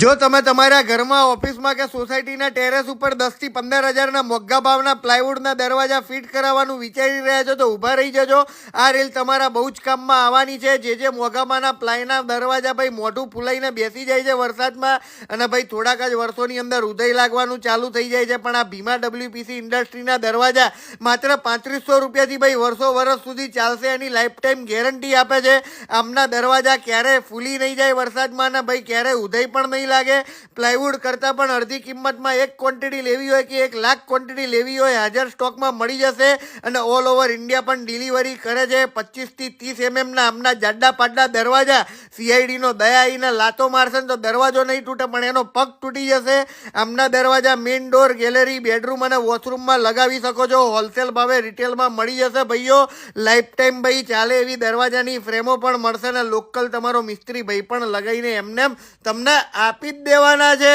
જો તમે તમારા ઘરમાં ઓફિસમાં કે સોસાયટીના ટેરેસ ઉપર 10 થી 15 હજારના મોંઘા ભાવના પ્લાયવુડના દરવાજા ફિટ કરાવવાનું વિચારી રહ્યા છો તો ઊભા રહી જજો. આ રીલ તમારા બહુ જ કામમાં આવવાની છે. જે મોંઘામાંના પ્લાયના દરવાજા ભાઈ મોઢું ફૂલાઈને બેસી જાય છે વરસાદમાં અને ભાઈ થોડાક જ વર્ષોની અંદર ઉદય લાગવાનું ચાલુ થઈ જાય છે. પણ આ ભીમા WPC ઇન્ડસ્ટ્રીના દરવાજા માત્ર 3500 રૂપિયાથી ભાઈ વર્ષ સુધી ચાલશે. એની લાઈફ ટાઈમ ગેરંટી આપે છે. આમના દરવાજા ક્યારેય ફૂલી નહીં જાય વરસાદમાં અને ભાઈ ક્યારેય ઉદય પણ નહીં લાગે. પ્લાયવુડ કરતાં પણ અડધી કિંમતમાં એક ક્વોન્ટિટી લેવી હોય કે 1 લાખ ક્વોન્ટિટી લેવી હોય હાજર સ્ટોકમાં મળી જશે અને ઓલ ઓવર ઇન્ડિયા પણ ડિલિવરી કરે છે. 25 થી 30 mm આમના જાડા પાડા દરવાજા CID નો દયા આવીને લાતો મારશે તો દરવાજો નહીં તૂટે પણ એનો પગ તૂટી જશે. આમના દરવાજા મેઇન ડોર, ગેલેરી, બેડરૂમ અને વોશરૂમમાં લગાવી શકો છો. હોલસેલ ભાવે રિટેલમાં મળી જશે ભાઈઓ. લાઈફ ટાઈમ ભાઈ ચાલે એવી દરવાજાની ફ્રેમો પણ મળશે ને લોકલ તમારો મિસ્ત્રી ભાઈ પણ લગાવીને એમને તમને આપી જ દેવાના છે.